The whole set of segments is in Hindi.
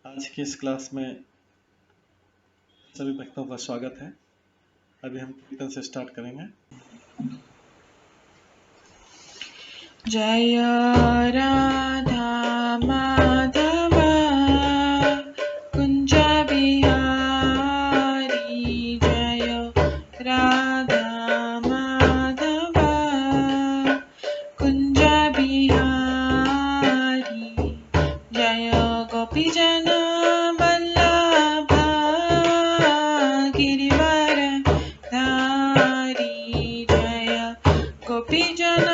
आज की इस क्लास में सभी भक्तों का स्वागत है। अभी हम कीर्तन से स्टार्ट करेंगे। जय राधा माधव कुंज बिहारी, जय राधा माधव कुंज बिहारी, जय गोपीजन वल्लभ गिरिवर धारी, जय गोपीजन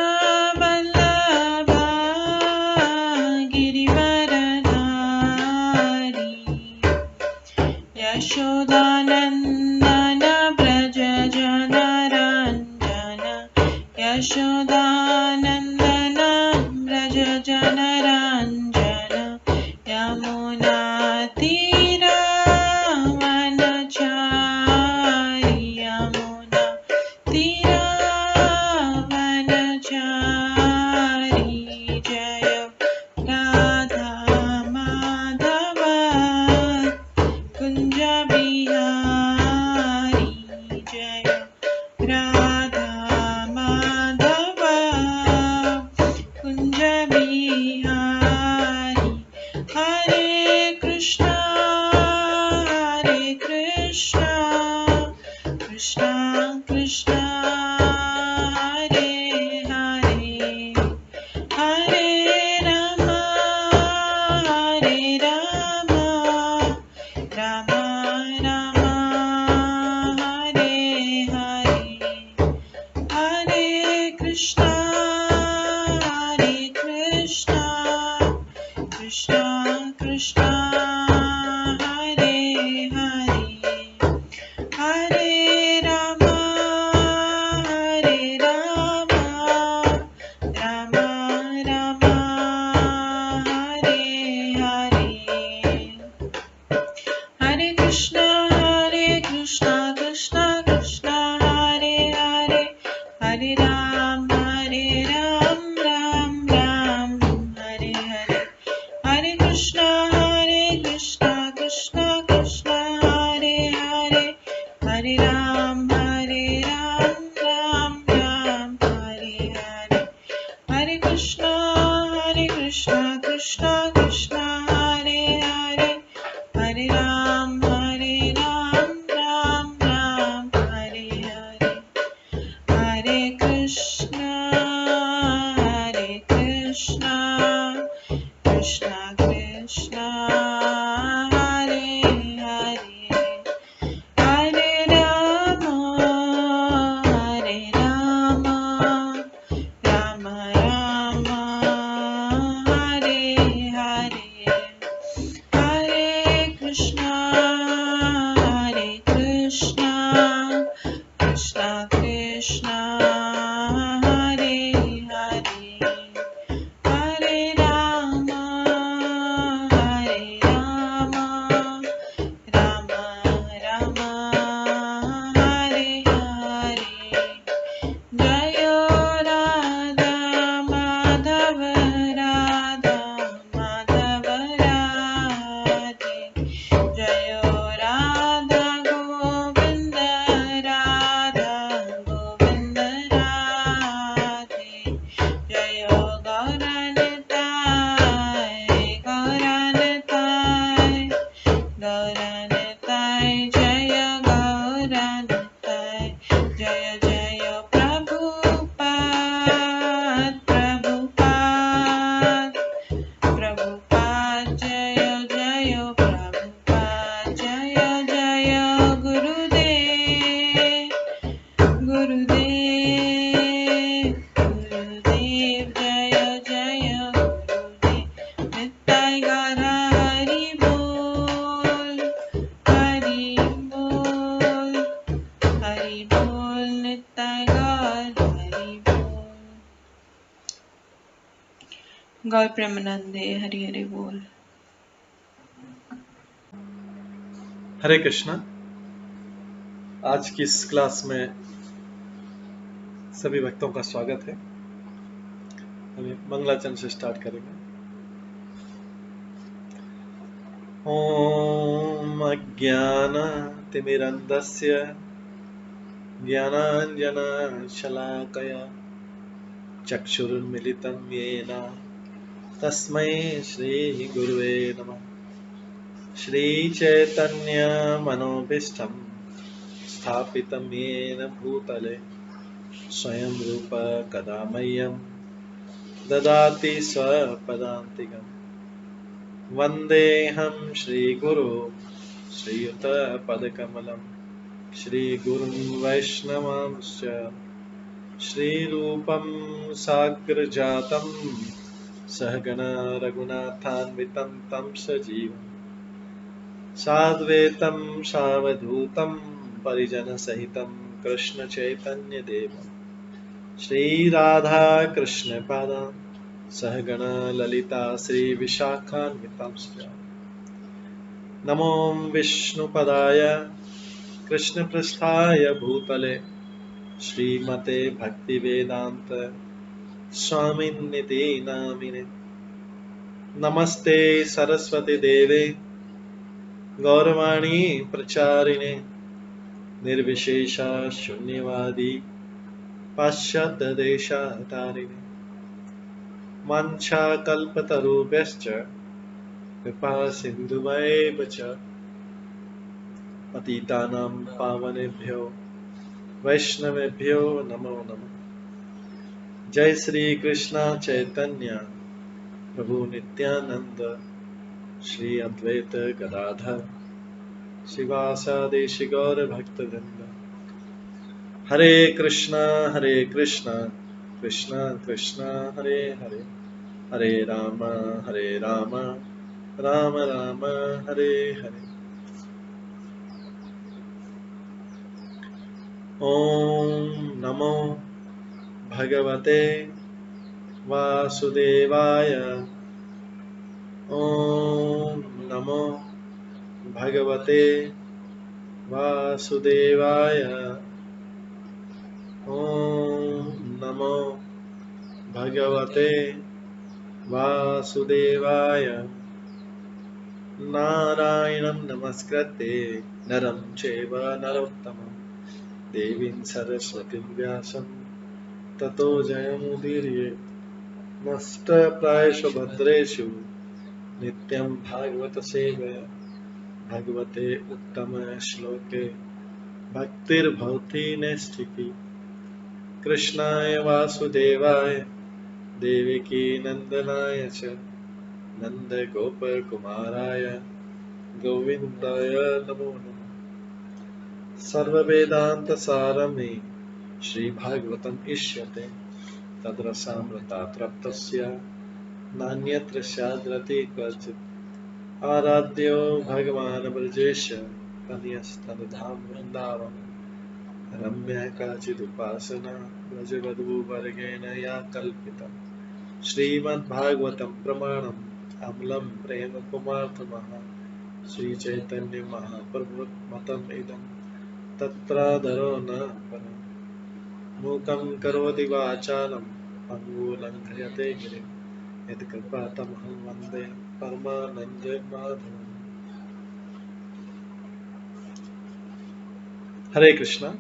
यशोदानन्दन व्रज जनरञ्जन, यशोदानन्दन व्रज जनरञ्जन, यमुनातीरवनचारि, यमुनातीरवनचारि, जय राधा माधव कुंज बिहारी, जय राधा माधव कुंज बिहारी। हरे कृष्णा कृष्णा कृष्णा हरे हरे, हरे राम राम राम हरे हरे, हरे कृष्णा कृष्णा कृष्णा हरे हरे, हरे राम राम राम हरे हरे, हरे कृष्णा कृष्णा कृष्णा हरे हरे, हरे राम राम राम हरे हरे, हरे कृष्णा कृष्णा कृष्णा हरे हरे, हरे राम राम राम हरे हरे, हरे कृष्णा कृष्णा कृष्णा हरे हरे, हरे राम राम राम हरे हरे, हरे कृष्णा कृष्णा कृष्णा हरे हरे, हरे राम राम राम हरे हरे, हरे कृष्णा कृष्णा कृष्णा हरे हरे, हरे राम राम राम हरे हरे, जय राधा माधव राधे, जय राधा गोविंद राधे, जय गौरनिताय जय गौरनिताय, जय जय प्रभुपाद जय जय प्रभुपाद, जय जय गुरुदेव जय जय गुरुदेव, नित्य गौर हरि बोल नित्य गौर हरि बोल। गौर प्रेमानंदे हरि हरि बोल। हरे कृष्णा। आज की इस क्लास में सभी भक्तों का स्वागत है। अभी मंगलाचरण से स्टार्ट करेंगे। ॐ अज्ञानतिमिरन्धस्य ज्ञानाञ्जनशलाकया चक्षुरुन्मिलितं येन तस्मै श्रीगुरुवे नमः। श्रीचैतन्यमनोभीष्टं स्थापितं येन भूतले स्वयं रूप कदा मह्यं ददाति स्वपदान्तिकम्। वन्देऽहं श्रीगुरो श्रीयुतपदकमलं श्रीगुरुं वैष्णवांश्च श्रीरूपं साग्रजातं सहगण रघुनाथान्वितं तं सजीवं साद्वैतं सावधूतं परिजनसहितं कृष्णचैतन्यदेवं श्रीराधाकृष्णपादान् सहगण ललिता श्रीविशाखान्वितांश्च नमो विष्णुपदाय कृष्णपृष्ठाय भूतले श्रीमते भक्तिवेदांत स्वामिन्निति नामिने। नमस्ते सरस्वती देवे गौरवाणी प्रचारिणे निर्विशेष शून्यवादी पाश्चात्य देशातारिणे। वाञ्छाकल्पतरुभ्यश्च कृपा सिन्धुभ्येव च पतितानां पावनेभ्यो वैष्णवेभ्यो नमो नमः। जय श्री कृष्ण चैतन्य प्रभु नित्यानंद श्री अद्वैत गदाधर शिवासादि गौर भक्तवृंद। हरे कृष्णा कृष्णा कृष्णा हरे हरे, हरे राम राम राम हरे हरे। ओम नमो भगवते वासुदेवाय। ओम नमो भगवते वासुदेवाय। ओम नमो भगवते वासुदेवाय। नारायणं नमस्कृत्य नरं चैव नरोत्तमं देवीं सरस्वतीं व्यासं ततो जयमुदीरयेत्। नष्टप्रायेषु भद्रेषु नित्यं भागवत सेवया भगवते उत्तम श्लोके भक्तिर्भवति नैष्ठिकी। कृष्णाय वासुदेवाय देवकी नंदनाय च नन्दगोपकुमाराय गोविन्दाय नमो नमः। सर्ववेदान्तसारमे श्रीभागवतम् इष्यते तद्रसामृताप्तस्य नान्यत्र स्याद्रति क्वचित्। आराध्यो भगवान् ब्रजेश तनयस्तनधाम वृन्दावन रम्या काचिदुपासना व्रजवधूवर्गेण या कल्पिता। श्रीमद्भागवतं प्रमाणम् अमलं प्रेम कुमार्थमः श्रीचैतन्य महाप्रभुमतम् इदं तत्रादरो न परम्। मूकं करोति वाचालं पङ्गुलङ्घयते गिरिं यत्कृपातमहं वन्दे परमानन्दमाधवम्। हरे कृष्णा।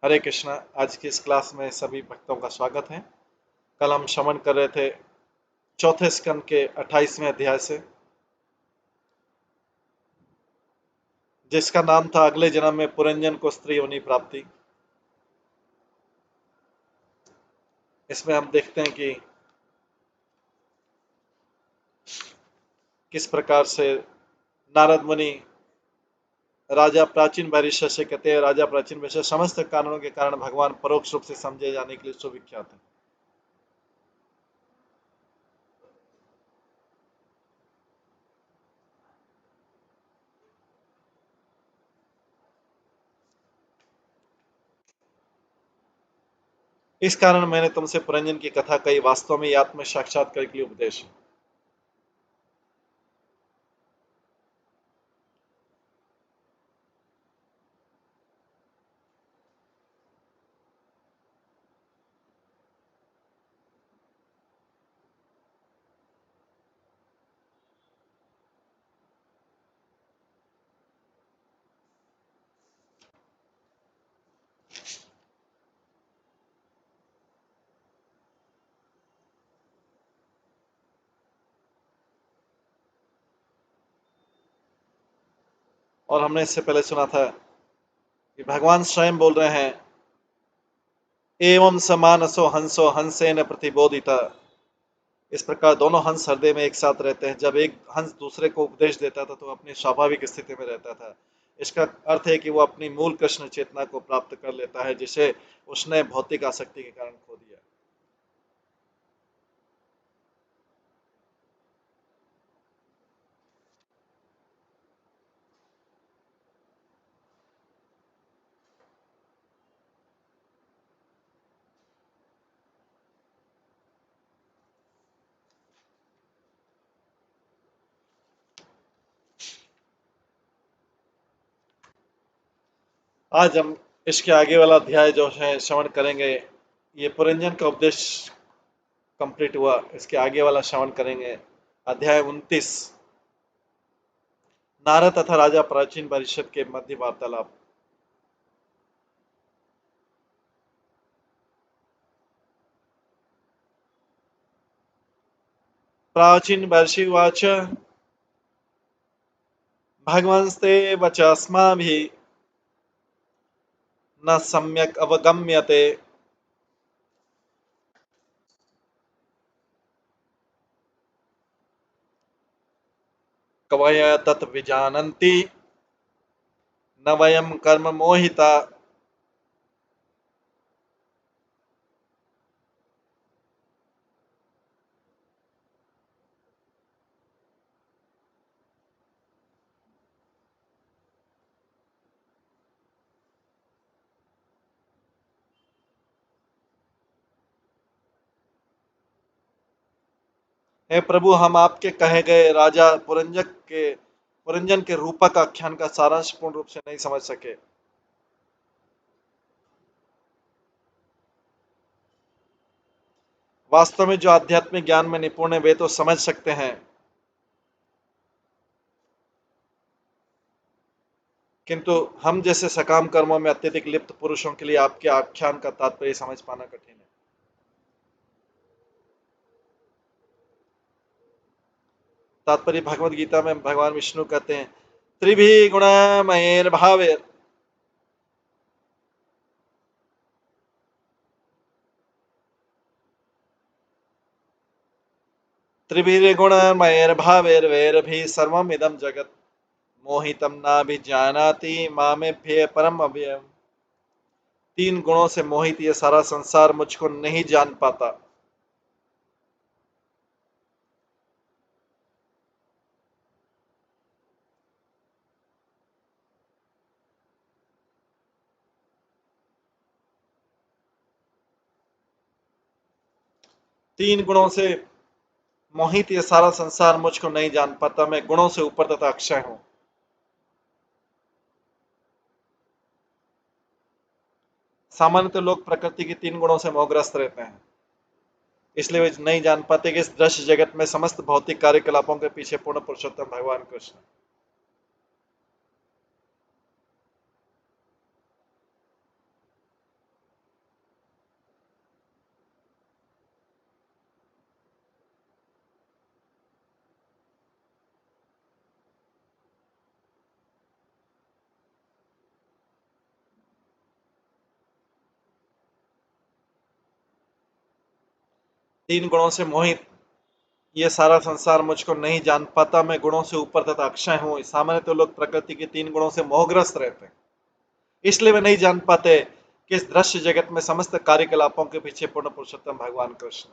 हरे कृष्णा। आज की इस क्लास में सभी भक्तों का स्वागत है। कल हम श्रवण कर रहे थे चौथे स्कंद के 28वें अध्याय से, जिसका नाम था अगले जन्म में पुरंजन को स्त्री योनि प्राप्ति। इसमें हम देखते हैं कि किस प्रकार से नारद मुनि राजा प्राचीन वैरिष्य से कहते हैं, राजा प्राचीन वैरिष्य समस्त कारणों के कारण भगवान परोक्ष रूप से समझे जाने के लिए सुविख्यात है। इस कारण मैंने तुमसे पुरंजन की कथा कही, वास्तव में आत्म साक्षात्कार के लिए उपदेश है। और हमने इससे पहले सुना था कि भगवान स्वयं बोल रहे हैं, एवं समानसो हंसो हंसेन प्रतिबोधिता। इस प्रकार दोनों हंस हृदय में एक साथ रहते हैं। जब एक हंस दूसरे को उपदेश देता था तो अपनी स्वाभाविक स्थिति में रहता था। इसका अर्थ है कि वो अपनी मूल कृष्ण चेतना को प्राप्त कर लेता है, जिसे उसने भौतिक आसक्ति के कारण खो दिया। आज हम इसके आगे वाला अध्याय जो है श्रवण करेंगे। ये पुरंजन का उपदेश कंप्लीट हुआ, इसके आगे वाला श्रवण करेंगे। अध्याय 29, नारद तथा राजा प्राचीन परिषद के मध्य वार्तालाप। प्राचीन वर्षिवाच भगवंस्ते वचास्माभिः न सम्यक् अवगम्यते कवय तत् विजानन्ति न वयं कर्म मोहिता। हे प्रभु, हम आपके कहे गए राजा पुरंजन के रूपक आख्यान का सारांश पूर्ण रूप से नहीं समझ सके। वास्तव में जो आध्यात्मिक ज्ञान में निपुण है वे तो समझ सकते हैं, किंतु हम जैसे सकाम कर्मों में अत्यधिक लिप्त पुरुषों के लिए आपके आख्यान का तात्पर्य समझ पाना कठिन है। तात्पर्य भगवत गीता में भगवान विष्णु कहते हैं, त्रिभी गुणमयेर भावे त्रिभिर्गुणमयैर्भावैर्वैरभिः सर्वम् इदं जगत् मोहितं नाभिजानाति मामेभ्य परम अव्ययम्। तीन गुणों से मोहित ये सारा संसार मुझको नहीं जान पाता। तीन गुणों से मोहित ये सारा संसार मुझको नहीं जान पाता। मैं गुणों से ऊपर तथा अक्षय हूं। सामान्यतः लोग प्रकृति के तीन गुणों से मोहग्रस्त रहते हैं, इसलिए वे नहीं जान पाते कि इस दृश्य जगत में समस्त भौतिक कार्यकलापों के पीछे पूर्ण पुरुषोत्तम भगवान कृष्ण। तीन गुणों से मोहित, ये सारा संसार मुझको नहीं जान पाता, मैं गुणों से ऊपर तथा अक्षय हूं। सामान्य तो लोग प्रकृति के तीन गुणों से मोहग्रस्त रहते हैं, इसलिए वे नहीं जान पाते कि इस दृश्य जगत में समस्त कार्यकलापों के पीछे पूर्ण पुरुषोत्तम भगवान कृष्ण।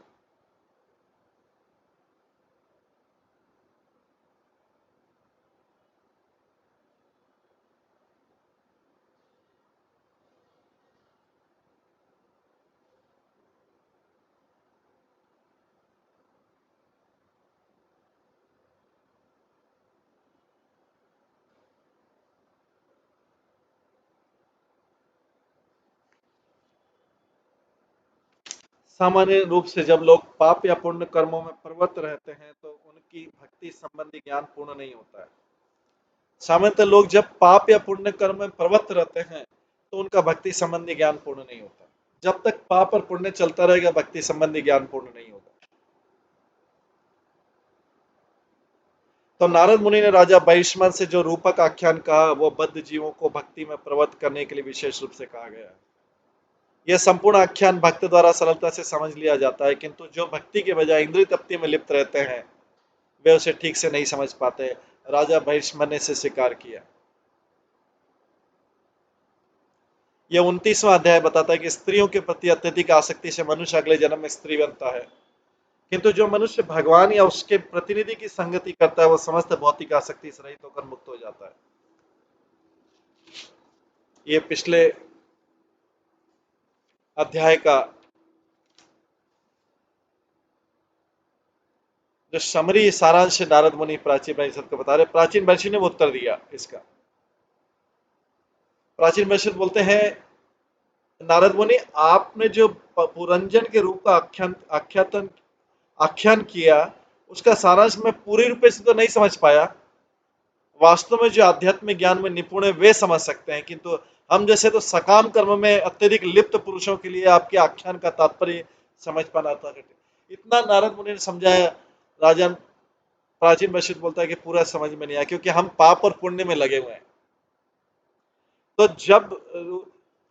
सामान्य रूप से जब लोग पाप या पुण्य कर्मों में प्रवृत्त रहते हैं तो उनकी भक्ति संबंधी ज्ञान पूर्ण नहीं होता है। सामान्यतः लोग जब पाप या पुण्य कर्म में प्रवृत्त रहते हैं तो उनका भक्ति संबंधी ज्ञान पूर्ण नहीं होता। जब तक पाप और पुण्य चलता रहेगा भक्ति संबंधी ज्ञान पूर्ण नहीं होगा। तो नारद मुनि ने राजा बहिष्मत से जो रूपक आख्यान कहा वो बद्ध जीवों को भक्ति में प्रवृत्त करने के लिए विशेष रूप से कहा गया है। यह संपूर्ण आख्यान भक्त द्वारा सरलता से समझ लिया जाता है, किंतु जो भक्ति के बजाय इंद्रिय तृप्ति में लिप्त रहते हैं वे उसे ठीक से नहीं समझ पाते। राजा बहिष्मत ने इसे स्वीकार किया। यह 29वां अध्याय बताता है कि स्त्रियों के प्रति अत्यधिक आसक्ति से मनुष्य अगले जन्म में स्त्री बनता है, किंतु जो मनुष्य भगवान या उसके प्रतिनिधि की संगति करता है वह समस्त भौतिक आसक्ति से रहित होकर मुक्त हो जाता है। ये पिछले अध्याय का जो समरी सारांश नारद मुनि प्राचीन परिषद को बता रहे। प्राचीन वर्षि ने उत्तर दिया इसका। प्राचीन परिषद बोलते हैं, नारद मुनि आपने जो पुरंजन के रूप का आख्यान किया उसका सारांश मैं पूरी रूप से तो नहीं समझ पाया। वास्तव में जो आध्यात्मिक ज्ञान में निपुण है वे समझ सकते हैं, किंतु हम जैसे तो सकाम कर्म में अत्यधिक लिप्त पुरुषों के लिए आपके आख्यान का तात्पर्य समझ पाना था। इतना नारद मुनि ने समझाया। राजन प्राचीन वशिष्ठ बोलता है कि पूरा समझ में नहीं आया, क्योंकि हम पाप और पुण्य में लगे हुए हैं। तो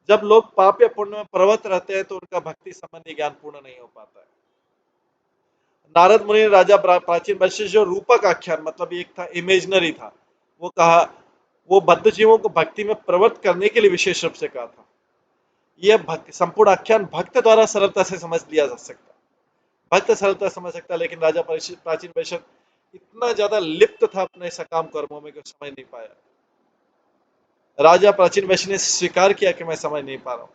जब लोग पाप या पुण्य में प्रवृत्त रहते हैं तो उनका भक्ति संबंधी ज्ञान पूर्ण नहीं हो पाता है। नारद मुनि ने राजा प्राचीन वशिष्ठ जो रूपक आख्यान, मतलब एक था इमेजनरी था, वो कहा, वो बद्ध जीवों को भक्ति में प्रवृत्त करने के लिए विशेष रूप से कहा था। यह संपूर्ण आख्यान भक्त द्वारा सरलता से समझ लिया जा सकता, भक्त सरलता समझ सकता, लेकिन राजा प्राचीन वैश्य इतना ज्यादा लिप्त था अपने सकाम कर्मों में कि समझ नहीं पाया। राजा प्राचीन वैश्य ने स्वीकार किया कि मैं समझ नहीं पा रहा हूं।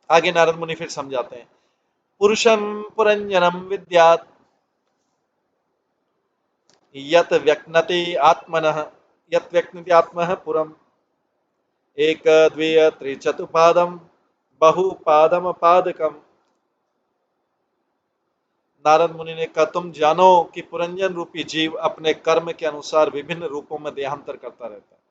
आगे नारद मुनि फिर समझाते हैं, पुरुषम पुरंजनम विद्यात यत व्यक्नति आत्मनः, यत व्यक्नति आत्मनः पुरम एक द्विय त्रिचतुपादम बहुपादम पादकम। नारद मुनि ने कहा, तुम जानो कि पुरंजन रूपी जीव अपने कर्म के अनुसार विभिन्न रूपों में देहांतर करता रहता है।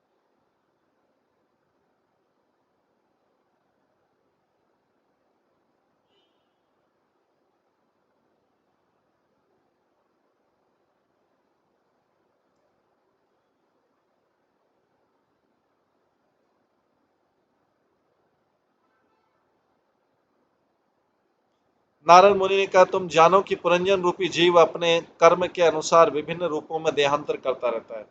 नारद मुनि ने कहा, तुम जानो कि पुरंजन रूपी जीव अपने कर्म के अनुसार विभिन्न रूपों में देहांतर करता रहता है,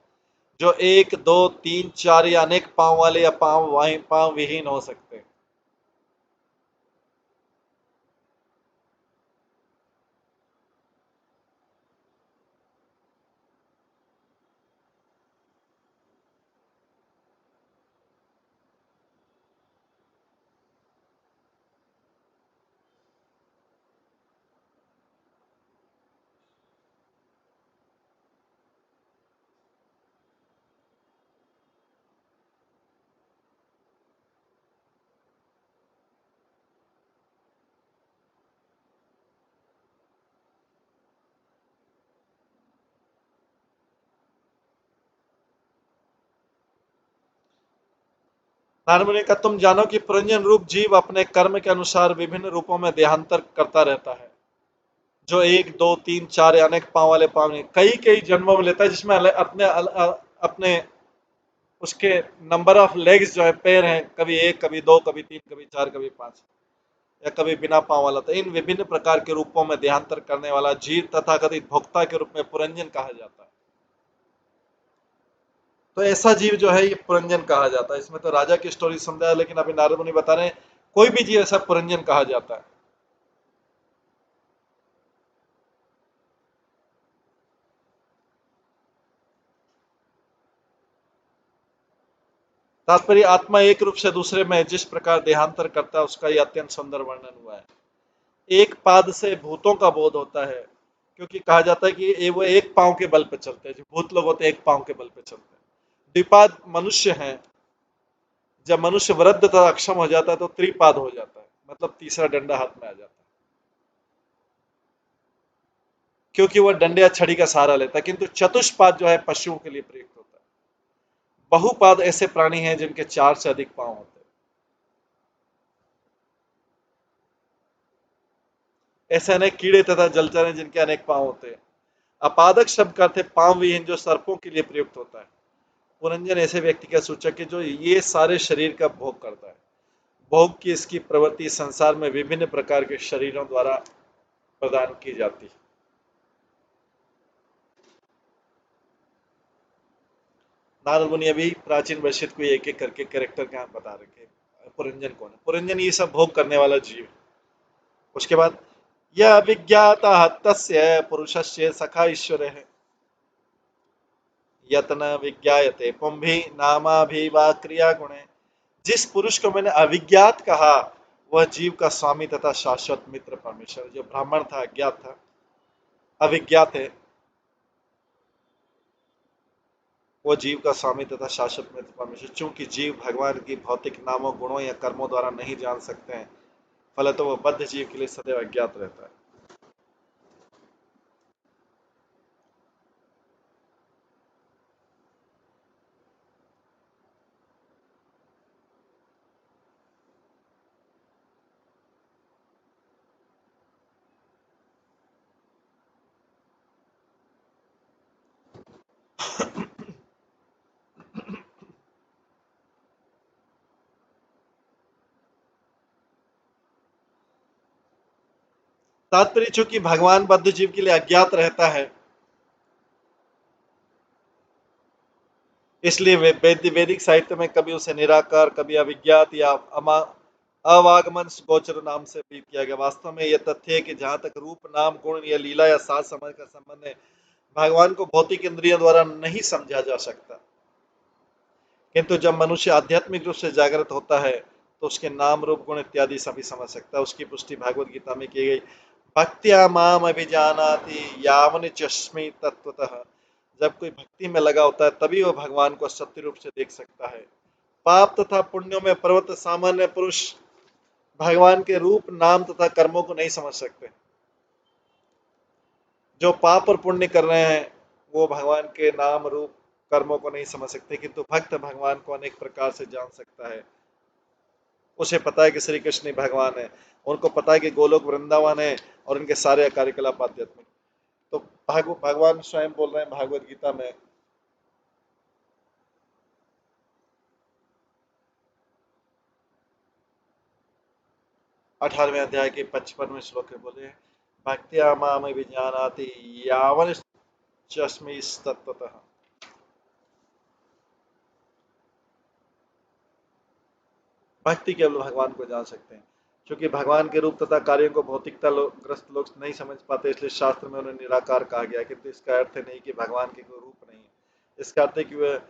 जो एक दो तीन चार या अनेक पांव वाले या पांव विहीन हो सकते हैं। नारद मुनि का, तुम जानो कि पुरंजन रूप जीव अपने कर्म के अनुसार विभिन्न रूपों में देहांतर करता रहता है, जो एक दो तीन चार या अनेक पांव वाले पांव नहीं, कई कई जन्मों में लेता है, जिसमें अपने उसके नंबर ऑफ लेग्स जो है, पैर हैं, कभी एक कभी दो कभी तीन कभी चार कभी पांच। या कभी बिना पांव वाला था। इन विभिन्न प्रकार के रूपों में देहांतर करने वाला जीव तथाकथित भोक्ता के रूप में पुरंजन कहा जाता है। तो ऐसा जीव जो है ये पुरंजन कहा जाता है। इसमें तो राजा की स्टोरी समझाया, लेकिन अभी नारद मुनि बता रहे हैं कोई भी जीव ऐसा पुरंजन कहा जाता है। तात्पर्य आत्मा एक रूप से दूसरे में जिस प्रकार देहांतर करता है उसका यह अत्यंत सुंदर वर्णन हुआ है। एक पाद से भूतों का बोध होता है, क्योंकि कहा जाता है कि वो एक पांव के बल पर चलते हैं। जो भूत लोग होते हैं एक पांव के बल पर चलते हैं। द्विपाद मनुष्य हैं। जब मनुष्य वृद्ध तथा अक्षम हो जाता है तो त्रिपाद हो जाता है, मतलब तीसरा डंडा हाथ में आ जाता है, क्योंकि वह डंडे या छड़ी का सहारा लेता है। किंतु चतुष्पाद जो है पशुओं के लिए प्रयुक्त होता है। बहुपाद ऐसे प्राणी हैं जिनके 4 से अधिक पांव होते हैं। ऐसे अनेक कीड़े तथा जलचर हैं जिनके अनेक पांव होते हैं। अपादक शब्द का अर्थ है पांव विहीन, जो सर्पों के लिए प्रयुक्त होता है। पुरंजन ऐसे व्यक्ति का सूचक है जो ये सारे शरीर का भोग करता है। भोग की इसकी प्रवृत्ति संसार में विभिन्न प्रकार के शरीरों द्वारा प्रदान की जाती है। नारद मुनि अभी प्राचीन वर्षित को एक एक करके कैरेक्टर के यहाँ बता रखे। पुरंजन कौन है? पुरंजन ये सब भोग करने वाला जीव है। उसके बाद यह विज्ञाता तस्य पुरुषस्य सखा ईश्वर है, यत्न विज्ञायते पुंभी नामाभि वा क्रिया गुणे। जिस पुरुष को मैंने अविज्ञात कहा वह जीव का स्वामी तथा शाश्वत मित्र परमेश्वर। जो ब्राह्मण था, अज्ञात था, अविज्ञात है, वो जीव का स्वामी तथा शाश्वत मित्र परमेश्वर। चूंकि जीव भगवान की भौतिक नामों, गुणों या कर्मों द्वारा नहीं जान सकते हैं, फलतः वह बद्ध जीव के लिए सदैव अज्ञात रहता है। तात्पर्य चूंकि भगवान बद्ध जीव के लिए अज्ञात रहता है, इसलिए वैदिक साहित्य में कभी उसे निराकार, कभी अविज्ञात या अवागमन गोचर नाम से भी किया गया। वास्तव में यह तथ्य है कि जहां तक रूप, नाम, गुण या लीला या साज समझ का संबंध है, भगवान को भौतिक इंद्रियों द्वारा नहीं समझा जा सकता। किंतु जब मनुष्य आध्यात्मिक रूप से जागृत होता है तो उसके नाम, रूप, गुण इत्यादि सभी समझ सकता है। उसकी पुष्टि भागवत गीता में की गई। भक्त्या माम अभिजानाति यावन चश्मी तत्वतः। जब कोई भक्ति में लगा होता है तभी वह भगवान को सत्य रूप से देख सकता है। पाप तथा पुण्यों में प्रवृत्त सामान्य पुरुष भगवान के रूप, नाम तथा कर्मों को नहीं समझ सकते। जो पाप और पुण्य कर रहे हैं वो भगवान के नाम, रूप, कर्मों को नहीं समझ सकते, किंतु भक्त भगवान को अनेक प्रकार से जान सकता है। उसे पता है कि श्री कृष्ण ही भगवान है। उनको पता है कि गोलोक वृंदावन है और इनके सारे कार्यकलाप आध्यात्मिक। तो भगवान स्वयं बोल रहे हैं भागवत गीता में, 18वें अध्याय के 55वें श्लोक में बोले, भक्त्या माम विजानाति यावन चस्मी तत्वतः। भक्ति केवल भगवान को जान सकते हैं। क्योंकि भगवान के रूप तथा कार्यों को भौतिकता ग्रस्त लोग नहीं समझ पाते, इसलिए शास्त्र में उन्हें निराकार कहा गया। किंतु इसका अर्थ नहीं कि भगवान के कोई रूप नहीं है। इसका अर्थ है कि वह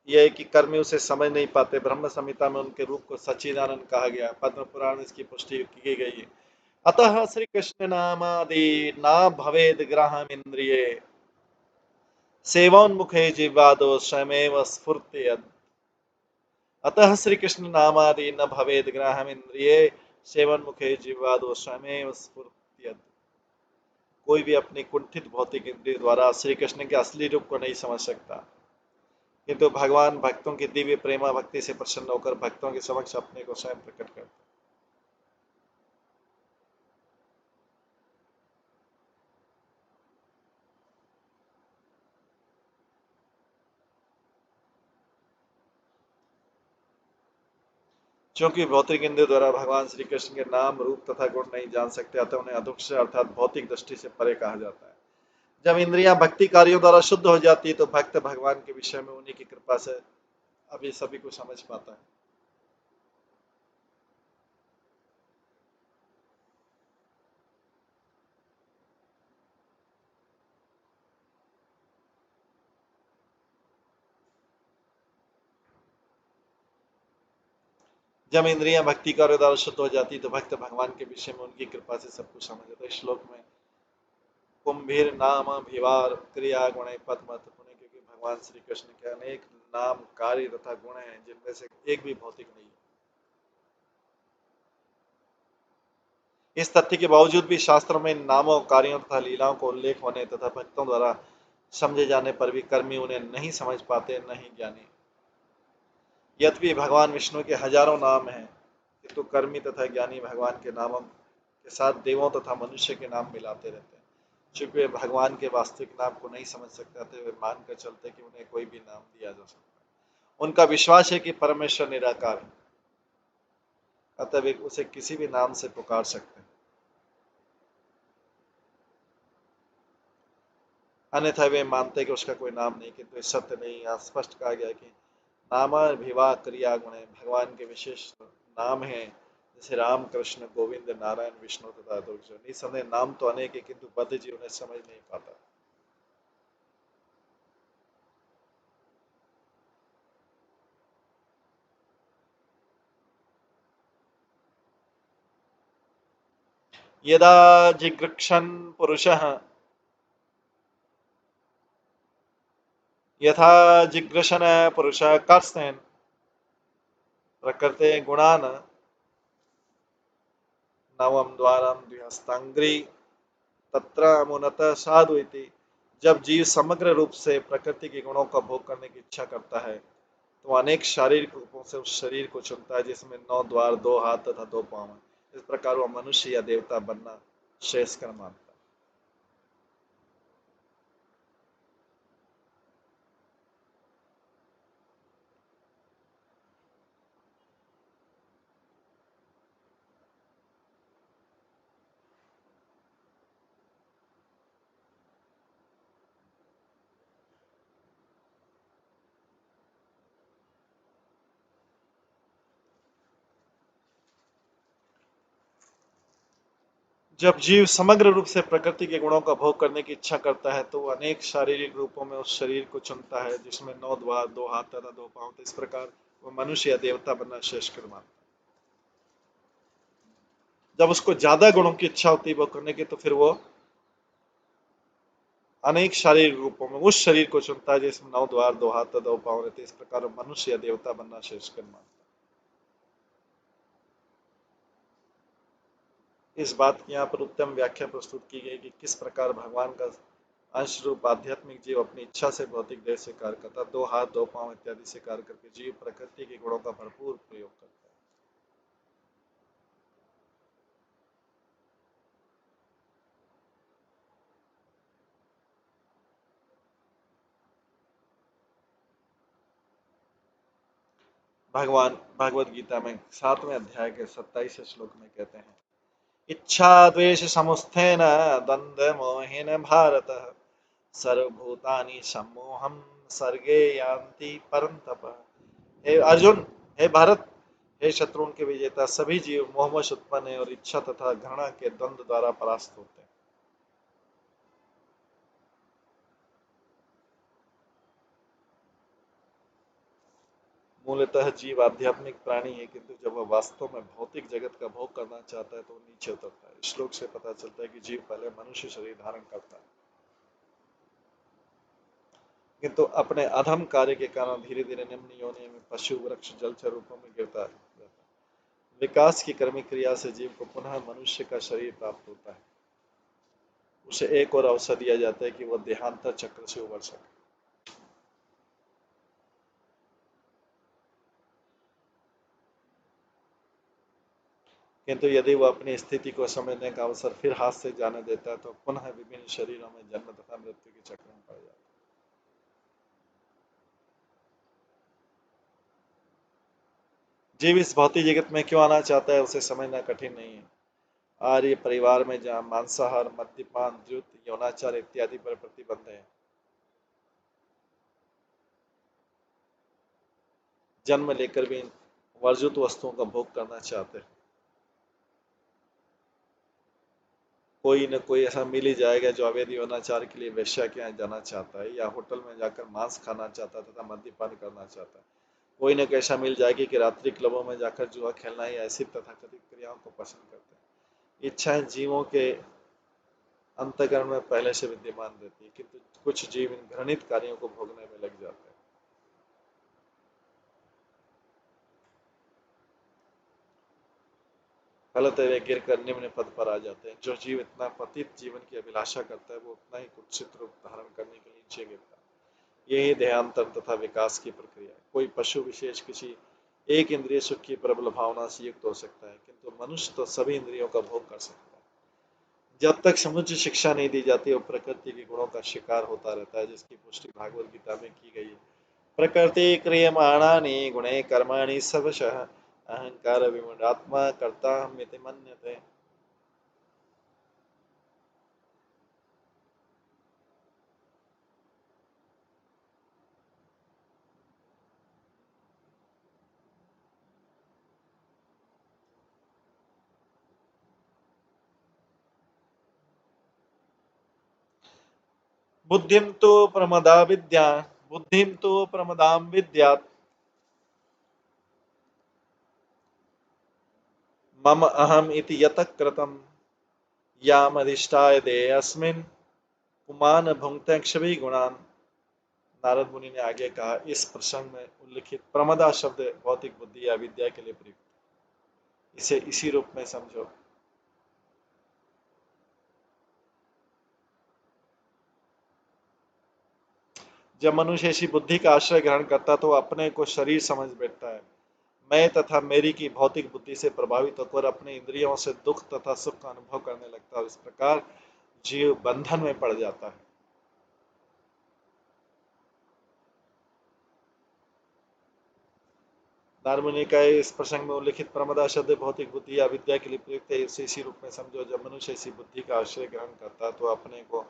यह है कि कर्मी उसे समझ नहीं पाते। ब्रह्म संहिता में उनके रूप को सच्चिदानंद कहा गया। पद्म पुराण में इसकी पुष्टि की गई है। अतः श्री कृष्ण नामादि ना भवेद ग्राहम इंद्रिय सेवोन्मुखे जीवादो स्वयमेव स्फुर्तयत्। अतः श्री कृष्ण नामादि न भवेद ग्राहम इंद्रिय सेवोन्मुखे जीवादो स्वयमेव स्फुर्तयत्। कोई भी अपनी कुंठित भौतिक इंद्रिय द्वारा श्री कृष्ण के असली रूप को नहीं समझ सकता, किंतु भगवान भक्तों की दिव्य प्रेमा भक्ति से प्रसन्न होकर भक्तों के समक्ष अपने को स्वयं प्रकट करते हैं। क्योंकि भौतिक इंद्रियों द्वारा भगवान श्री कृष्ण के नाम रूप तथा गुण नहीं जान सकते, अतः उन्हें अधुक्ष से अर्थात भौतिक दृष्टि से परे कहा जाता है। जब इंद्रियां भक्ति कार्यों द्वारा शुद्ध हो जाती है तो भक्त भगवान के विषय में उन्हीं की कृपा से अभी सभी को समझ पाता है। जब इंद्रियां भक्ति कार्यों द्वारा शुद्ध हो जाती तो भक्त भगवान के विषय में उनकी कृपा से सब कुछ समझ जाता है। श्लोक में कुंभीर नाम भिवार क्रिया गुण पद महत्वपूर्ण, क्योंकि भगवान श्री कृष्ण के अनेक नाम कार्य तथा गुण हैं जिनमें से एक भी भौतिक नहीं है। इस तथ्य के बावजूद भी शास्त्रों में इन नामों कार्यों तथा लीलाओं को उल्लेख होने तथा भक्तों द्वारा समझे जाने पर भी कर्मी उन्हें नहीं समझ पाते, नहीं ज्ञानी। यद्यपि भगवान विष्णु के हजारों नाम हैं, किंतु कर्मी तथा ज्ञानी भगवान के नामों के साथ देवों तथा मनुष्य के नाम मिलाते रहते हैं। चूंकि वे भगवान के वास्तविक नाम को नहीं समझ सकते थे, वे मानकर चलते कि उन्हें कोई भी नाम दिया जा सकता है। उनका विश्वास है कि परमेश्वर निराकार है, अतः वे उसे किसी भी नाम से पुकार सकते हैं, अन्यथा वे मानते हैं कि उसका कोई नाम नहीं। किंतु इस सत्य नहीं, यहाँ स्पष्ट कहा गया है कि नामाभिवा क्रिया गुण भगवान के विशेष नाम हैं, जैसे राम कृष्ण गोविंद नारायण विष्णु तथा दुर्जय। निसंदेह नाम तो अनेक है, किंतु बद्ध जीव उन्हें समझ नहीं पाता। यदा जिगृक्षन् पुरुषः यथा जिग्रशन पुरुषः कर्षन् प्रकृते गुणान् नवम द्वारम द्विहस्तांग्री तत्र मुनत साधु इति। जब जीव समग्र रूप से प्रकृति के गुणों का भोग करने की इच्छा करता है तो अनेक शारीरिक रूपों से उस शरीर को चुनता है जिसमें 9 द्वार, 2 हाथ तथा 2 पांव हैं। इस प्रकार वह मनुष्य या देवता बनना श्रेयस्कर मानता है। जब जीव समग्र रूप से प्रकृति के गुणों का भोग करने की इच्छा करता है तो वह अनेक शारीरिक रूपों में उस शरीर को चुनता है जिसमें 9 द्वार, 2 हाथ तथा 2 पांव। तो इस प्रकार वह मनुष्य या देवता बनना श्रेयस्कर मानता है। जब उसको ज्यादा गुणों की इच्छा होती है वो करने की, तो फिर वो अनेक शारीरिक रूपों में उस शरीर को चुनता है जिसमें 9 द्वार, 2 हाथ तथा 2 पांव रहते हैं। इस प्रकार वह मनुष्य या देवता बनना श्रेयस्कर मानता है। इस बात की यहाँ पर उत्तम व्याख्या प्रस्तुत की गई कि किस प्रकार भगवान का अंश रूप आध्यात्मिक जीव अपनी इच्छा से भौतिक देह से कार्य करता, 2 हाथ, 2 पांव इत्यादि से कार्य करके जीव प्रकृति के गुणों का भरपूर प्रयोग करता है। भगवान भगवत गीता में 7वें अध्याय के 27 श्लोक में कहते हैं, इच्छा द्वेष समुत्थेन द्वंद्व मोहेन भारत सर्वभूतानि सम्मोहम सर्गे यान्ति परंतप। हे अर्जुन, हे भारत, हे शत्रुओं के विजेता, सभी जीव मोहवश उत्पन्न है और इच्छा तथा घृणा के द्वंद्व द्वारा परास्त होते हैं। मूलतः जीव आध्यात्मिक प्राणी है, किंतु जब वह वास्तव में भौतिक जगत का भोग करना चाहता है तो नीचे उतरता है। श्लोक से पता चलता है कि जीव पहले मनुष्य शरीर धारण करता है, किंतु अपने अधम कार्य के कारण धीरे धीरे निम्न योनि में पशु, वृक्ष, जलचर रूपों में गिरता है। विकास की कर्मिक क्रिया से जीव को पुनः मनुष्य का शरीर प्राप्त होता है। उसे एक और अवसर दिया जाता है कि वह देहांतर चक्र से उबर सके। किंतु यदि वह अपनी स्थिति को समझने का अवसर फिर हाथ से जाने देता है तो पुनः विभिन्न शरीरों में जन्म तथा मृत्यु के चक्र में पड़ जाता है। जीव इस भौतिक जगत में क्यों आना चाहता है उसे समझना कठिन नहीं है। आर्य परिवार में जहाँ मांसाहार, मद्यपान, द्रुत, यौनाचार इत्यादि पर प्रतिबंध है, जन्म लेकर भी इन वर्जित वस्तुओं का भोग करना चाहते हैं। कोई न कोई ऐसा मिल ही जाएगा जो अवैध यौनाचार के लिए वेश्या के यहाँ जाना चाहता है या होटल में जाकर मांस खाना चाहता है तथा मद्यपान करना चाहता है। कोई न कोई ऐसा मिल जाएगी कि रात्रि क्लबों में जाकर जुआ खेलना या ऐसी तथाकथित क्रियाओं को पसंद करते हैं। इच्छाएं जीवों के अंतःकरण में पहले से विद्यमान रहती है, किंतु कुछ जीव इन घृणित कार्यों को भोगने में लग जाते हैं। फलत वे गिर कर निम्न पद पर आ जाते हैं। जो जीव इतना पतित जीवन की अभिलाषा करता है वो उतना ही कुत्सित रूप धारण करने के नीचे गिरता है। यही देहांतर तथा विकास की प्रक्रिया है। कोई पशु विशेष किसी एक इंद्रिय सुख की प्रबल भावना से युक्त हो सकता है, किंतु मनुष्य तो सभी इंद्रियों का भोग कर सकता है। जब तक समुचित शिक्षा नहीं दी जाती वो प्रकृति के गुणों का शिकार होता रहता है, जिसकी पुष्टि भागवत गीता में की गई है। प्रकृति क्रियमाणानि गुणे कर्माणि सर्वशः अहंकार विमूढ़ात्मा कर्ता हम्यति मन्यते। बुद्धिं तु प्रमदा विद्या बुद्धिं तु प्रमदां विद्यात् मम अहम इति यतः कृतं यामधिष्ठाय देयस्मिन् पुमान भुंक्ते क्षभी गुणान। नारद मुनि ने आगे कहा, इस प्रसंग में उल्लिखित प्रमदा शब्द भौतिक बुद्धि या विद्या के लिए प्रयुक्त, इसे इसी रूप में समझो। जब मनुष्य ऐसी बुद्धि का आश्रय ग्रहण करता तो अपने को शरीर समझ बैठता है। मैं तथा मेरी की भौतिक बुद्धि से प्रभावित होकर अपने इंद्रियों से दुख तथा सुख का अनुभव करने लगता है और इस प्रकार जीव बंधन में पड़ जाता है। नारमुनि का इस प्रसंग में उल्लिखित प्रमदा शब्द भौतिक बुद्धि या विद्या के लिए प्रयुक्त है, इसे इसी रूप में समझो। जब मनुष्य इसी बुद्धि का आश्रय ग्रहण करता है तो अपने को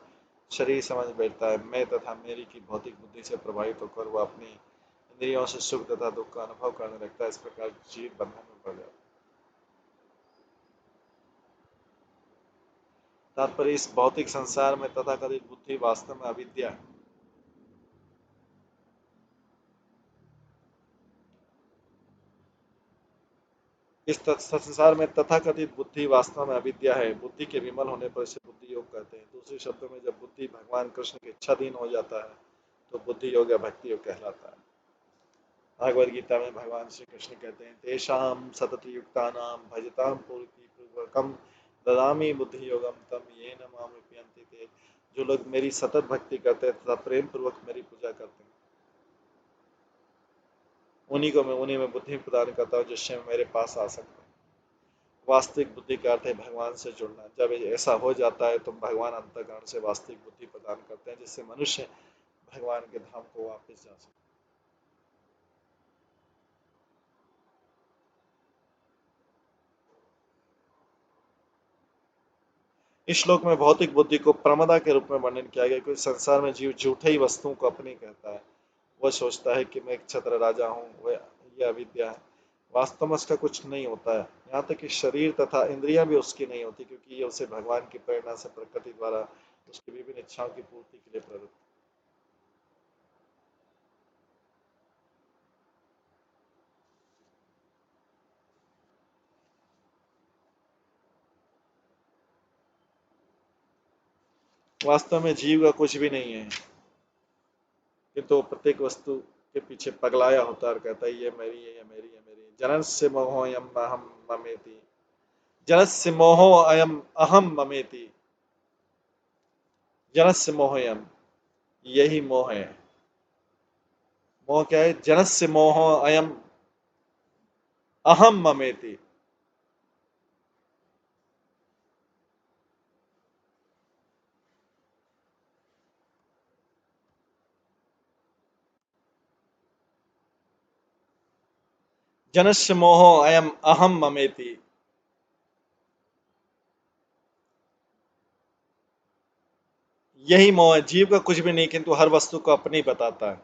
शरीर समझ बैठता है। मैं तथा मेरी की भौतिक बुद्धि से प्रभावित होकर वह अपनी इंद्रियों से सुख तथा दुख का अनुभव करने लगता है। इस प्रकार जीव बंधन में पड़ जाता है। तात्पर्य, इस भौतिक संसार में तथाकथित बुद्धि वास्तव में अविद्या है। इस संसार में तथाकथित बुद्धि वास्तव में अविद्या है। बुद्धि के विमल होने पर इसे बुद्धि योग कहते हैं। दूसरे शब्दों में जब बुद्धि भगवान कृष्ण के इच्छाधीन हो जाता है तो बुद्धि योग या भक्ति योग कहलाता है। भागवत गीता में भगवान श्री कृष्ण कहते हैं, तेषाम सतत युक्तानाम भजताम पूर्ति पूर्वकम ददामी बुद्धि योगम तम येन माम रूपयन्ति ते। जो लोग मेरी सतत भक्ति करते हैं तथा प्रेम पूर्वक मेरी पूजा करते हैं, उन्हीं में बुद्धि प्रदान करता हूँ जिससे मेरे पास आ सकते हैं। वास्तविक बुद्धि का अर्थ है भगवान से जुड़ना। जब ऐसा हो जाता है तो भगवान अंतःकरण से वास्तविक बुद्धि प्रदान करते हैं, जिससे मनुष्य भगवान के धाम को वापस जा सकता है। इस श्लोक में भौतिक बुद्धि को प्रमदा के रूप में वर्णन किया गया, क्योंकि संसार में जीव झूठे ही वस्तुओं को अपनी कहता है। वह सोचता है कि मैं एक छत्र राजा हूँ, वह यह अविद्या है। वास्तव में उसका कुछ नहीं होता है। यहाँ तक कि शरीर तथा इंद्रियां भी उसकी नहीं होती, क्योंकि ये उसे भगवान की प्रेरणा से प्रकृति द्वारा उसकी विभिन्न इच्छाओं की पूर्ति के लिए प्रवृत्त। वास्तव में जीव का कुछ भी नहीं है, किंतु प्रत्येक वस्तु के पीछे पगलाया होता है और कहता है ये मेरी है, ये मेरी है, मेरी है। जनस्य मोहोऽयं अहं ममेति। जनस्य मोहो अयम अहम ममेति। जनस्य मोहोऽयं, यही मोह है। मोह क्या है? जनस्य मोहो अयम अहम ममेति। जनस्य मोहो अयम अहम ममेति। यही मोह है, जीव का कुछ भी नहीं, किंतु हर वस्तु को अपनी बताता है।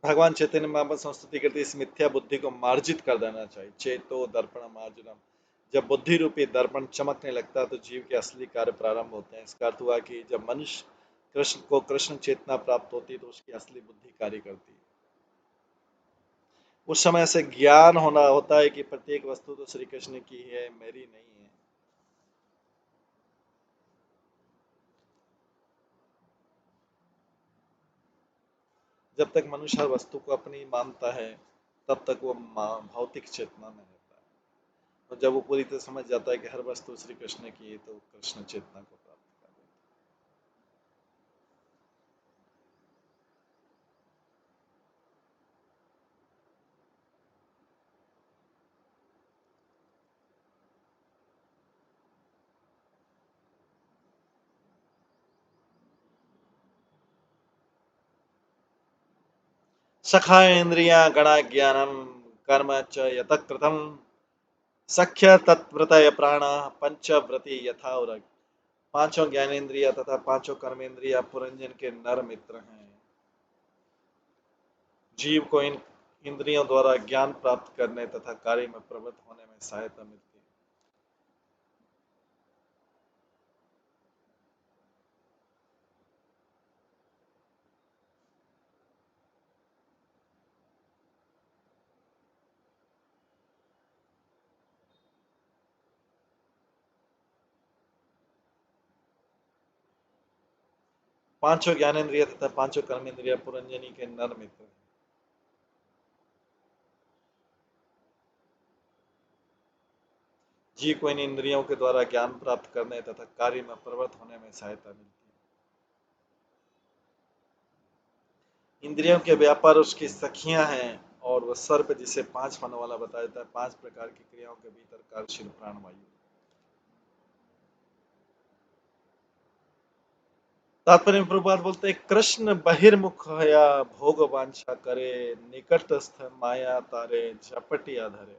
भगवान चैतन्य महाप्रभु संस्तुति करते इस मिथ्या बुद्धि को मार्जित कर देना चाहिए। चेतो दर्पण मार्जनम। जब बुद्धि रूपी दर्पण चमकने लगता है तो जीव के असली कार्य प्रारंभ होते हैं। इसका अर्थ हुआ कि जब मनुष्य कृष्ण चेतना प्राप्त होती है तो उसकी असली बुद्धि कार्य करती है। उस समय से ज्ञान होना होता है कि प्रत्येक वस्तु तो श्री कृष्ण की है, मेरी नहीं है। जब तक मनुष्य हर वस्तु को अपनी मानता है तब तक वो भौतिक चेतना में रहता है, और जब वो पूरी तरह समझ जाता है कि हर वस्तु श्री कृष्ण की है तो कृष्ण चेतना को प्राप्त कर लेता है। सखा इंद्रिया गणा ज्ञानम कर्म च यत कृतम सख्य तत्व्रतय प्राण पंचव्रति यथा उरग। पांचों ज्ञानेन्द्रिय तथा पांचों कर्मेंद्रिय पुरंजन के नर मित्र हैं। जीव को इन इंद्रियों द्वारा ज्ञान प्राप्त करने तथा कार्य में प्रवृत्त होने में सहायता मिलती है। पांचों ज्ञानेन्द्रिय तथा पांचों कर्मेंद्रिय पुरंजनी के नर मित्र हैं। जीव को इन इंद्रियों के द्वारा ज्ञान प्राप्त करने तथा कार्य में प्रवृत्त होने में सहायता मिलती है। इंद्रियों के व्यापार उसकी सखियां हैं, और वह सर्प जिसे पांच फनों वाला बताया जाता है, पांच प्रकार की क्रियाओं के भीतर कार्यशील प्राणवायु। तात्पर्य प्रभुपाद बोलते हैं, कृष्ण बहिर्मुख या भोग वांछा करे, निकटस्थ माया तारे झपटी आधरे।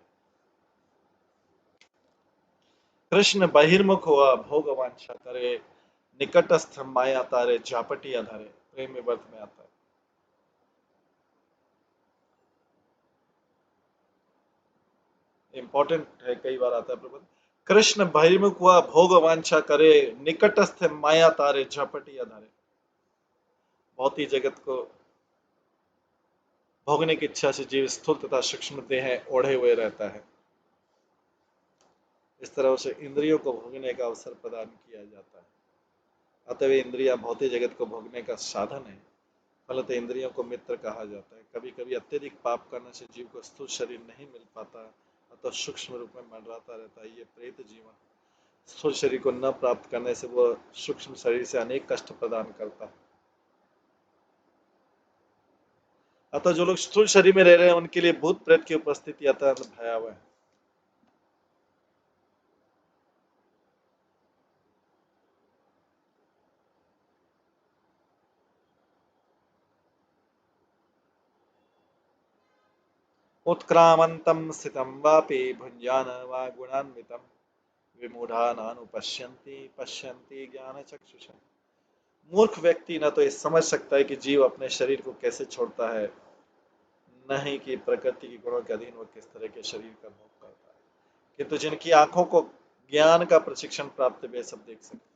कृष्ण बहिर्मुख हुआ, भोग वांछा करे, निकटस्थ माया तारे झापटी आधरे। प्रेम में वर्त में आता है। इंपॉर्टेंट है, कई बार आता है प्रबंध। कृष्ण बहिर्मुख हुआ, भोग वांछा करे, निकटस्थ माया तारे झपटी आधरे। भौतिक जगत को भोगने की इच्छा से जीव स्थूल तथा सूक्ष्म देह ओढ़े हुए रहता है। इस तरह उसे इंद्रियों को भोगने का अवसर प्रदान किया जाता है। अतः इंद्रिया भौतिक जगत को भोगने का साधन है। फलतः इंद्रियों को मित्र कहा जाता है। कभी कभी अत्यधिक पाप करने से जीव को स्थूल शरीर नहीं मिल पाता, अतः सूक्ष्म रूप में मंडराता रहता है। ये प्रेत जीवन स्थूल शरीर को न प्राप्त करने से वह सूक्ष्म शरीर से अनेक कष्ट प्रदान करता है। अतः जो लोग स्थूल शरीर में रह रहे हैं उनके लिए भूत प्रेत की उपस्थिति अत्यंत भयावह है। उत्क्रामन्तं स्थितं वापि भुञ्जान वा गुणान्वितं विमूढानानुपश्यन्ति पश्यन्ति ज्ञानचक्षुषा। मूर्ख व्यक्ति न तो ये समझ सकता है कि जीव अपने शरीर को कैसे छोड़ता है, न ही कि प्रकृति के गुणों के अधीन वह किस तरह के शरीर का भोग करता है। किंतु जिनकी आंखों को ज्ञान का प्रशिक्षण प्राप्त है वे सब देख सकते हैं।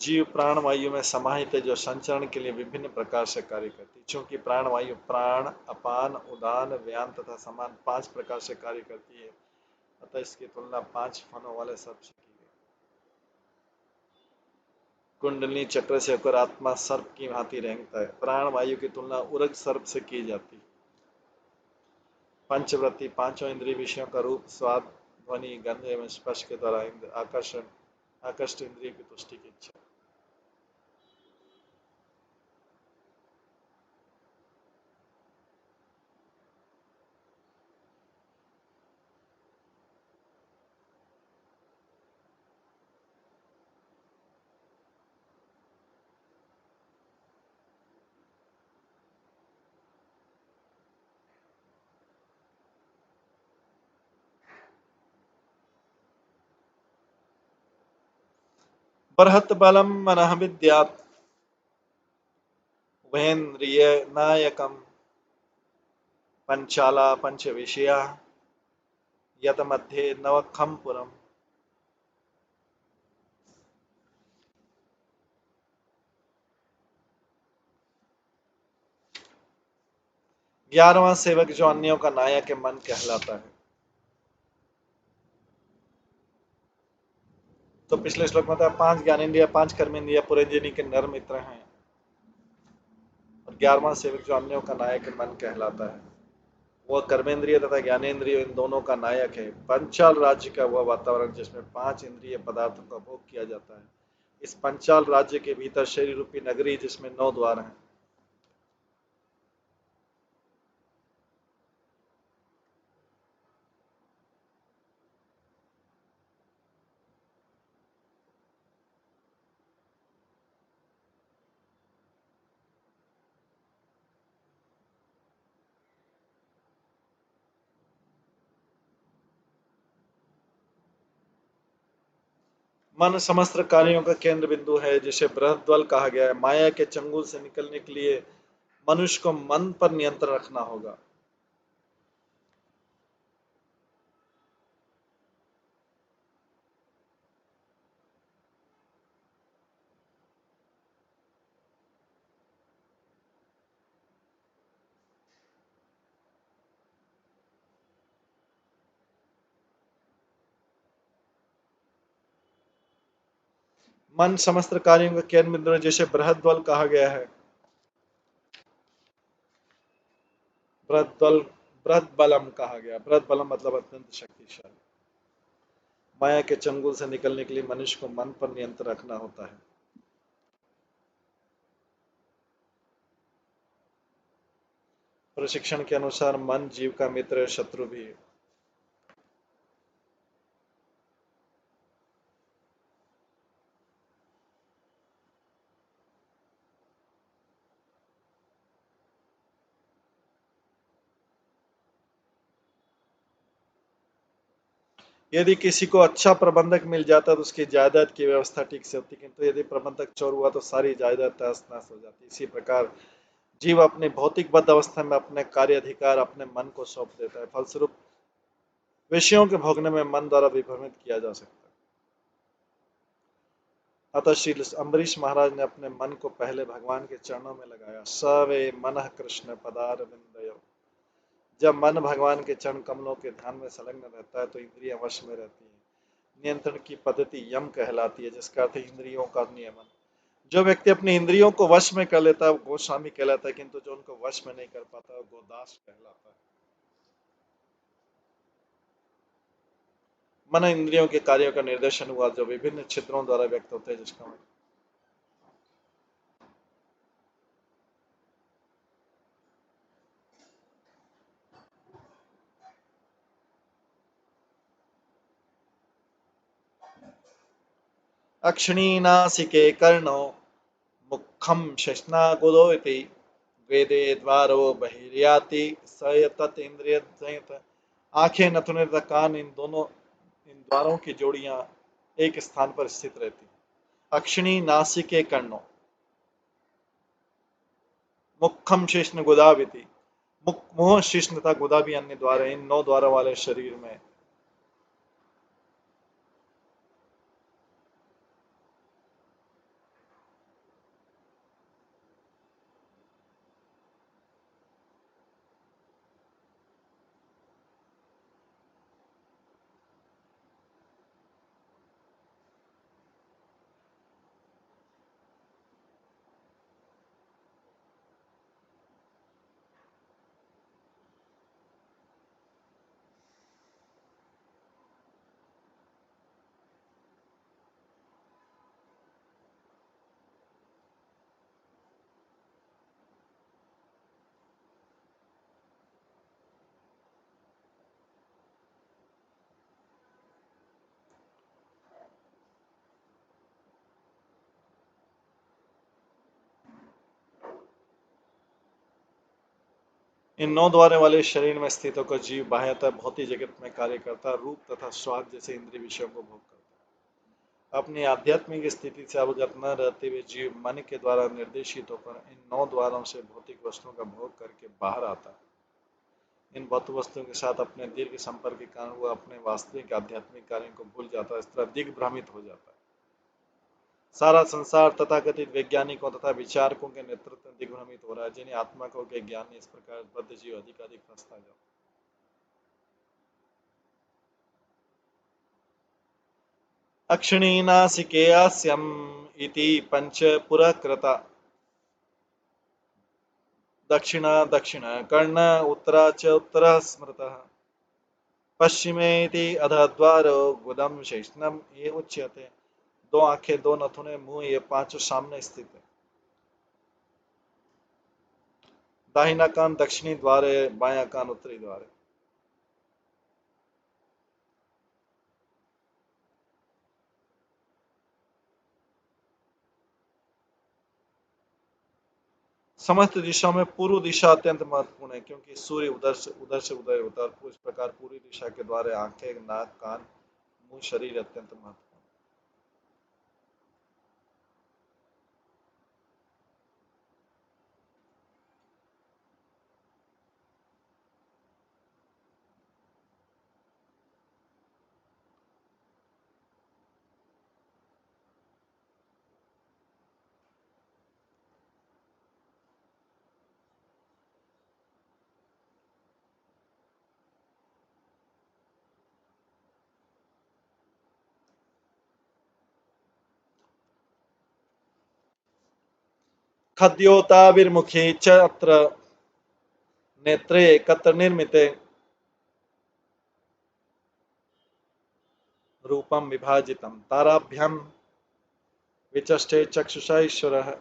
जीव प्राणवायु में समाहित है, जो संचरण के लिए विभिन्न प्रकार से कार्य करती है। चूंकि प्राणवायु प्राण, अपान, उदान, व्यान तथा समान पांच प्रकार से कार्य करती है, अतः इसकी तुलना पांच फनों वाले सर्प से की गई। कुंडली चक्र से होकर आत्मा सर्प की भांति रेंगता है। प्राण वायु की तुलना उरग सर्प से की जाती है। पंचव्रति पांचों इंद्रिय विषयों का रूप, स्वाद, ध्वनि, गंध एवं स्पर्श के द्वारा आकर्षण इंद्रिय की तुष्टि की इच्छा। बृहत् बलम मनः विद्यात् वेन्द्रिय नायकम पंचाला पंच विषया यत मध्ये नवखम पुरम। 11वां सेवक जो अन्यों का नायक है, मन कहलाता है। तो पिछले श्लोक में था 5 ज्ञानेन्द्रिय, 5 कर्मेंद्रिय पुरंजनी के नर मित्र हैं, और 11वां सेवक जो अन्यों का नायक है, मन कहलाता है। वह कर्मेंद्रिय तथा ज्ञानेन्द्रिय इन दोनों का नायक है। पंचाल राज्य का वह वातावरण जिसमें 5 इंद्रिय पदार्थों का भोग किया जाता है। इस पंचाल राज्य के भीतर शरीर रूपी नगरी जिसमें 9 द्वार हैं। मन समस्त कार्यों का केंद्र बिंदु है, जिसे बृहद्बल कहा गया है। माया के चंगुल से निकलने के लिए मनुष्य को मन पर नियंत्रण रखना होगा। मन समस्त कार्यों का केंद्र बिंदु है, जिसे बृहद्बल कहा गया है। बृहद्बल बृहद्बलम कहा गया। बृहद्बलम मतलब अत्यंत शक्तिशाली। माया के चंगुल से निकलने के लिए मनुष्य को मन पर नियंत्रण रखना होता है। प्रशिक्षण के अनुसार मन जीव का मित्र है, शत्रु भी है। यदि किसी को अच्छा प्रबंधक मिल जाता तो उसकी जायदाद की व्यवस्था ठीक से होती, किंतु यदि प्रबंधक चोर हुआ तो सारी जायदाद तहस नहस हो जाती। इसी प्रकार जीव अपनी भौतिक बद्ध अवस्था में अपने कार्य अधिकार अपने मन को सौंप देता है। फलस्वरूप विषयों के भोगने में मन द्वारा विभ्रमित किया जा सकता है। अतः श्री अम्बरीश महाराज ने अपने मन को पहले भगवान के चरणों में लगाया। सवे मनः कृष्ण पदारविंदयो। जब मन भगवान के चरण कमलों के ध्यान में संलग्न रहता है तो इंद्रियां वश में रहती हैं। नियंत्रण की पद्धति यम कहलाती है, जिसका अर्थ इंद्रियों का नियमन। जो व्यक्ति अपनी इंद्रियों को वश में कर लेता है वो गोस्वामी कहलाता है, किंतु जो उनको वश में नहीं कर पाता वो गोदास कहलाता है। मन इंद्रियों के कार्यों का निर्देशन हुआ जो विभिन्न छिद्रों द्वारा व्यक्त होते हैं, जिसका अक्षिणीनासिके कर्णो मुखम शेषनागुदो इति वेदे द्वारो बहिर्याति स तत् इंद्रिय संयत। आंखें, नथुने तथा कान, इन द्वारों की जोड़ियां एक स्थान पर स्थित रहती। अक्षिणी नासिके कर्णो मुखम शीर्ष्ण गुदा विति। मुंह, शीर्ष्ण तथा गुदा भी अन्य द्वार है। इन 9 द्वारों वाले शरीर में इन 9 द्वारों वाले शरीर में स्थित होकर जीव बाह्यतः भौतिक जगत में कार्य करता, रूप तथा स्वाद जैसे इंद्रिय विषयों को भोग करता। अपनी आध्यात्मिक स्थिति से अवगत न रहते हुए जीव मन के द्वारा निर्देशित होकर इन 9 द्वारों से भौतिक वस्तुओं का भोग करके बाहर आता है। इन भौतिक वस्तुओं के साथ अपने दीर्घ संपर्क के कारण वह अपने वास्तविक आध्यात्मिक कार्यों को भूल जाता है, इस तरह दिग्भ्रमित हो जाता है। सारा संसार तथाकथित वैज्ञानिकों तथा विचारकों के नेतृत्व में दिग्भ्रमित हो रहा है, जिन्हें आत्मा को के ज्ञान इस प्रकार बद्ध जीव अधिक अधिक फंसता जाता है। अक्षिणीनासिकेयास्यम् इति पंच पुरकृता दक्षिणा दक्षिण कर्ण उत्तरा च उत्तरः स्मृतः पश्चिमेति अधद्वारो गुदम शेषनम ये उच्यते। दो आंखें, दो नथुने, मुंह, ये पांचों सामने स्थित है। दाहिना कान दक्षिणी द्वार है, बायां कान उत्तरी द्वार है। समस्त दिशाओं में पूर्व दिशा अत्यंत महत्वपूर्ण है, क्योंकि सूर्य उधर से उदय होता है और इस प्रकार पूरी दिशा के द्वारा आंखें, नाक, कान, मुंह, शरीर अत्यंत महत्वपूर्ण। खद्योताविर्मुखे च अत्र नेत्रे एकत्र निर्मिते रूपम विभाजितम ताराभ्याम विचष्टे चक्षुषा ईश्वरः।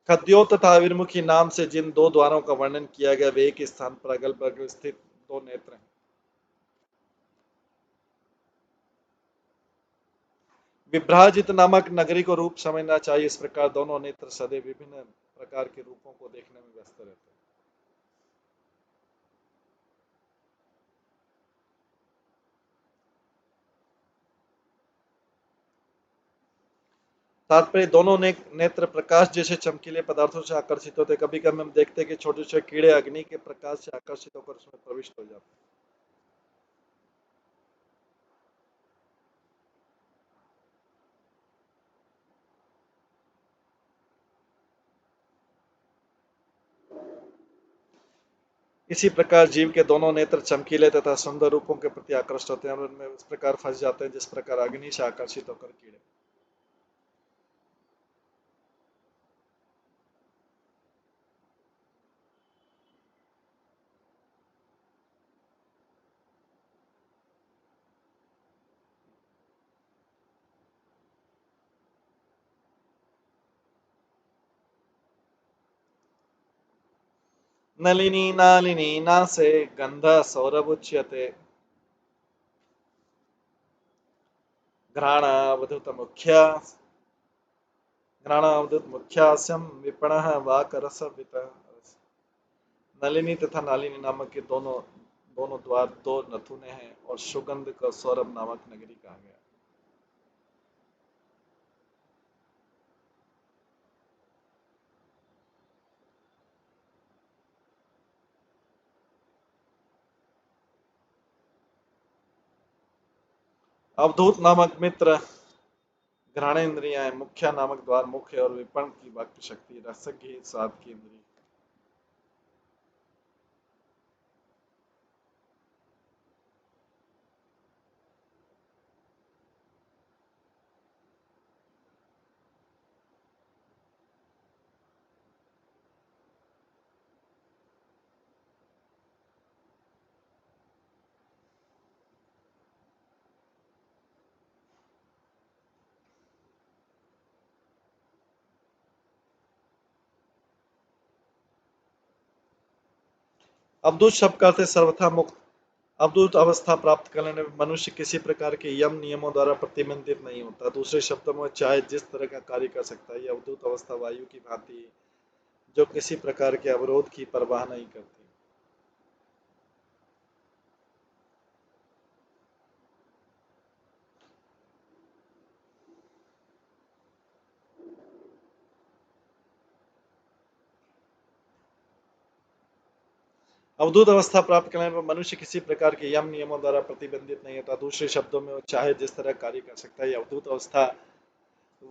खद्योत तथा विर्मुखी नाम से जिन दो द्वारों का वर्णन किया गया वे एक स्थान पर अगल बगल स्थित दो नेत्र हैं। विभ्राजित नामक नगरी को रूप समझना चाहिए, इस प्रकार दोनों नेत्र सदैव विभिन्न प्रकार के रूपों को देखने में व्यस्त रहते हैं। तात्पर्य दोनों नेत्र प्रकाश जैसे चमकीले पदार्थों से आकर्षित होते। कभी कभी हम देखते हैं कि छोटे छोटे कीड़े अग्नि के प्रकाश से आकर्षित होकर उसमें प्रविष्ट हो जाते हैं। इसी प्रकार जीव के दोनों नेत्र चमकीले तथा सुंदर रूपों के प्रति आकृष्ट होते हैं और उनमें उस प्रकार फंस जाते हैं जिस प्रकार अग्नि से आकर्षित होकर कीड़े। नलिनी नालिनी नासे गंध सौरभ उच्यते घ्राणावधूत मुख्या घ्राणावधूत मुख्यास्यम विपणः वाकरसवित। नलिनी तथा नालिनी नामक के दोनों दोनों द्वार दो नथुने हैं और सुगंध का सौरभ नामक नगरी कहा गया। अवधूत नामक मित्र घ्राणेन्द्रियां है, मुख्या नामक द्वार मुख्य और विपण की वाक्य शक्ति रसक ही स्वाद की इंद्रिय। अवधूत शब्द का अर्थ है सर्वथा मुक्त। अवधूत अवस्था प्राप्त करने में मनुष्य किसी प्रकार के यम नियमों द्वारा प्रतिबंधित नहीं होता। दूसरे शब्दों में चाहे जिस तरह का कार्य कर सकता है। यह अवधूत अवस्था वायु की भांति जो किसी प्रकार के अवरोध की परवाह नहीं करती। अवधूत अवस्था प्राप्त करने पर मनुष्य किसी प्रकार के यम नियमों द्वारा प्रतिबंधित नहीं होता। दूसरे शब्दों में वो चाहे जिस तरह कार्य कर सकता है। यह अवधूत अवस्था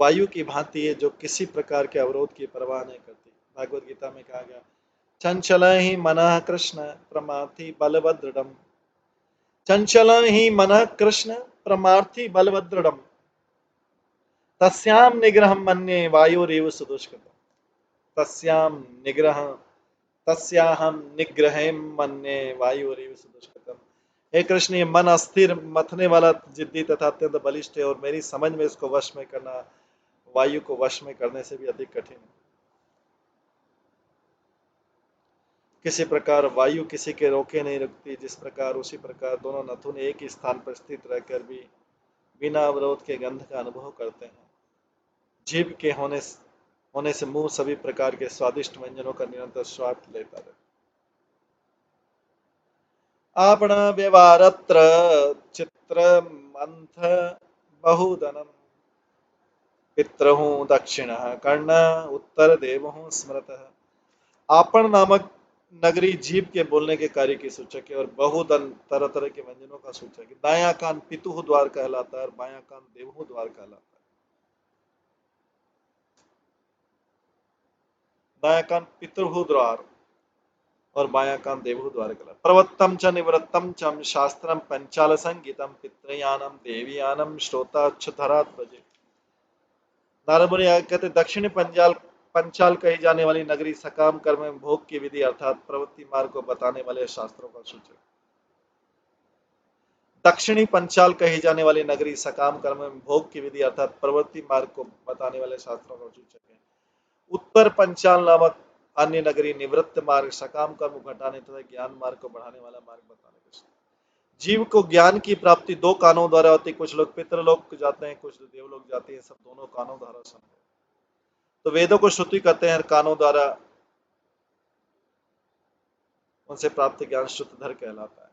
वायु की भांति है जो किसी प्रकार के अवरोध की परवाह नहीं करती। भागवत गीता में कहा गया, चंचल ही मनः कृष्ण प्रमाथि बलवदृढ़, चंचल ही मनः कृष्ण प्रमार्थि बलवदृढ़, तस्याम निग्रह मन्ये वायुरेव सुदुष्कृतम्, तस्याम निग्रह तस्याहम निग्रहे मन्ये वायुरेव सुदुष्कृतम्। हे कृष्ण, ये मन अस्थिर मथने वाला जिद्दी तथा अत्यंत बलिष्ठ है और मेरी समझ में इसको वश में करना वायु को वश में करने से भी अधिक कठिन है। किसी प्रकार वायु किसी के रोके नहीं रुकती, जिस प्रकार उसी प्रकार दोनों नथुन एक ही स्थान पर स्थित रहकर भी बिना अवरोध के गंध का अनुभव करते हैं। जीभ के होने से मुंह सभी प्रकार के स्वादिष्ट व्यंजनों का निरंतर स्वाद लेता रहता। आपण व्यवहारत्र चित्र मंथ बहुधनम, पितृहूँ दक्षिण कर्ण उत्तर देवहूँ स्मृत। आपण नामक नगरी जीव के बोलने के कार्य की सूचक है और बहुधन तरह तरह के व्यंजनों का सूचक है। दाया कान पितुह द्वार कहलाता है और बाया कान देवहू द्वार कहलाता है। दाया कान पितृहु द्वार और बाया कान देवहू द्वार कहलाता है। प्रवत्तम च निवृत्तम च शास्त्रम पंचाल संगीतम पितृयानम देवयानम श्रोता अक्षधरात भजे। नारद मुनि आगे कहते, दक्षिणी पंचाल कही जाने वाली नगरी सकाम कर्म में भोग की विधि अर्थात प्रवृत्ति मार्ग को बताने वाले शास्त्रों का सूचक। दक्षिणी पंचाल कही जाने वाली नगरी सकाम कर्म में भोग की विधि अर्थात प्रवृत्ति मार्ग को बताने वाले शास्त्रों का सूचक है। उत्तर पंचाल नामक अन्य नगरी निवृत्त मार्ग सकाम कर्म घटाने तथा ज्ञान मार्ग को बढ़ाने वाला मार्ग बताने का। जीव को ज्ञान की प्राप्ति दो कानों द्वारा होती। कुछ लोग पितृलोक जाते हैं, कुछ देवलोक जाते हैं। सब दोनों कानों द्वारा संभव। तो वेदों को श्रुति कहते हैं, कानों द्वारा उनसे प्राप्त ज्ञान शुद्धधर कहलाता है।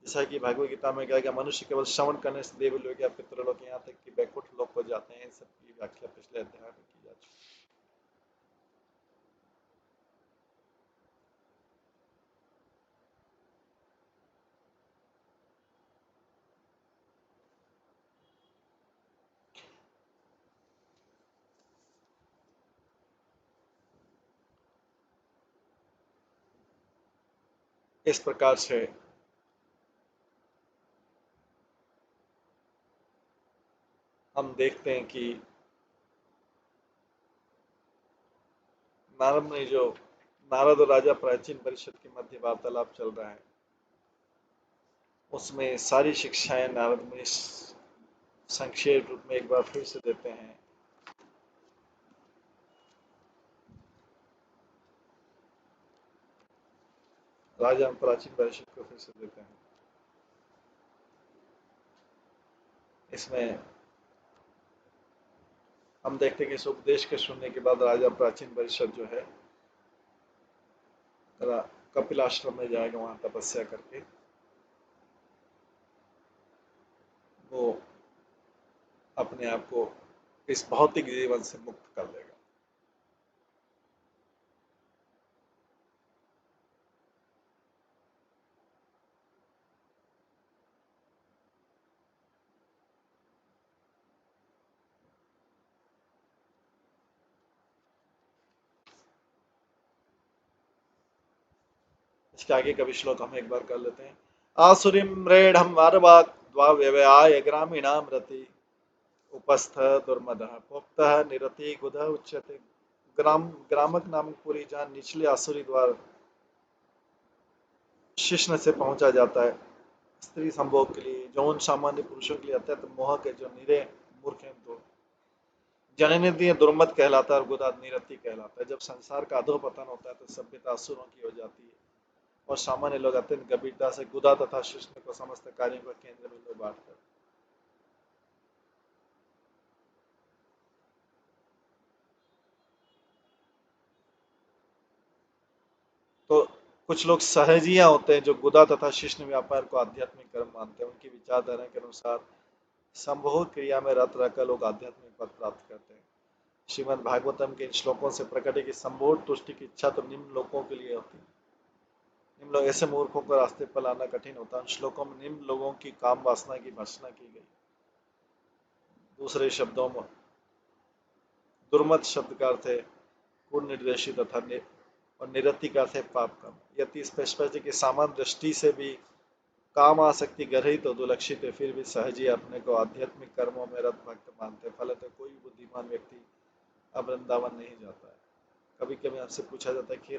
जैसा कि भगवत गीता में कहा गया, मनुष्य केवल श्रवण करने से देवलोक या पितृलोक यहाँ तक कि वैकुंठ लोक को जाते हैं। इन सब की व्याख्या पिछले अध्याय में की जा चुकी है। इस प्रकार से हम देखते हैं कि नारद ने जो नारद और राजा प्राचीन परिषद के मध्य वार्तालाप चल रहा है, उसमें सारी शिक्षाएं नारद मुनि संक्षेप रूप में एक बार फिर से देते हैं। राजा प्राचीन परिषद को फिर से देते हैं। इसमें हम देखते हैं कि इस उपदेश के सुनने के बाद राजा प्राचीन परिषद जो है कपिल आश्रम में जाएगा, वहां तपस्या करके वो अपने आप को इस भौतिक जीवन से मुक्त कर लेगा। इसके आगे का भी श्लोक हम एक बार कर लेते हैं। आसुरीम रेढ़ वारवाक द्वाव्यवाय ग्रामीणाम रति उपस्थ दुर्मद पोक्त निरति गुद उच्यते। ग्रामक नामक पूरी जहाँ निचले आसुरी द्वार शिश्न से पहुंचा जाता है स्त्री संभोग के लिए, जो उन सामान्य पुरुषों के लिए अत्यंत मोहक है, जो निरे मूर्ख हैं। तो जननिधि दुर्मत कहलाता है और गुदा निरति कहलाता है। जब संसार का अधोपतन होता है तो सभ्यता असुरों की हो जाती है और सामान्य लोग अत्यंत गंभीरता से गुदा तथा शिष्ण को समस्त कार्यों का केंद्र में लोग बांटकर। तो कुछ लोग सहजिया होते हैं जो गुदा तथा शिष्ण व्यापार को आध्यात्मिक कर्म मानते हैं। उनकी विचारधारा के अनुसार संभोग क्रिया में रत रहकर लोग आध्यात्मिक पद प्राप्त करते हैं। श्रीमद् भागवतम के इन श्लोकों से प्रकट है कि संभोग तुष्टि की इच्छा तो निम्न लोगों के लिए होती है। निम्न लोग ऐसे मूर्खों को रास्ते पर लाना कठिन होता है। श्लोकों में निम्न लोगों की काम वासना की भर्त्सना की गई। दूसरे शब्दों में दुर्मत शब्द का अर्थ है पूर्ण निर्देशित तथा और निरति का अर्थ है पाप कर्म। यदि स्पष्ट है कि सामान्य दृष्टि से भी काम आसक्ति गहरी तो दुलक्षित है, फिर भी सहज ही अपने को आध्यात्मिक कर्मों में रत भक्त मानते। फलतः कोई बुद्धिमान व्यक्ति अब वृंदावन नहीं जाता है। कभी कभी आपसे पूछा जाता है कि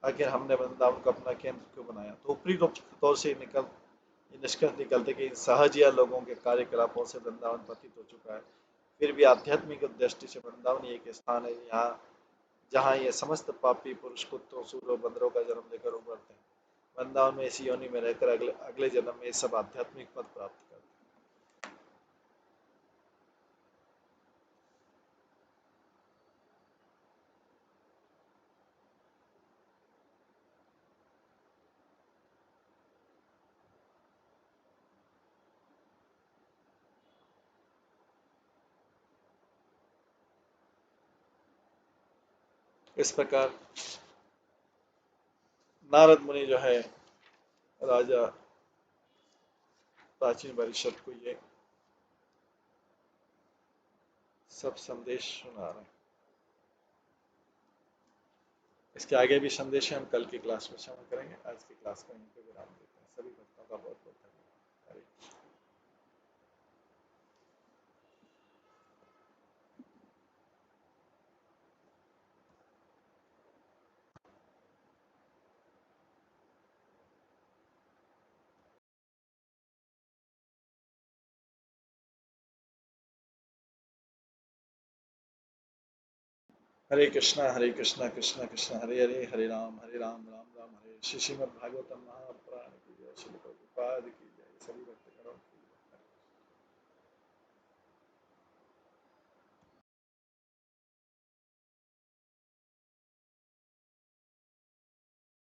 आखिर हमने वृंदावन को अपना केंद्र क्यों बनाया, तो ऊपरी रूप तौर से निष्कर्ष निकलते कि सहजिया लोगों के कार्यकलापों से वृंदावन पतित हो चुका है। फिर भी आध्यात्मिक दृष्टि से वृंदावन एक स्थान है यहाँ जहाँ ये समस्त पापी पुरुष कुत्तों सूरों बंदरों का जन्म लेकर उभरते हैं। वृंदावन में इसी योनि में रहकर अगले अगले जन्म में सब आध्यात्मिक पद प्राप्त करते हैं। इस प्रकार नारद मुनि जो है राजा प्राचीन परिषद को ये सब संदेश सुना रहे हैं। इसके आगे भी संदेश हम कल की क्लास में श्रवण करेंगे। आज की क्लास को यहीं पे विराम देते हैं। सभी भक्तों का बहुत बहुत धन्यवाद। हरे कृष्ण। हरे कृष्णा कृष्णा कृष्णा हरे हरे, हरे राम राम राम हरे। श्री श्रीमद् भागवतम महापुराण की जय। श्री प्रभुपाद की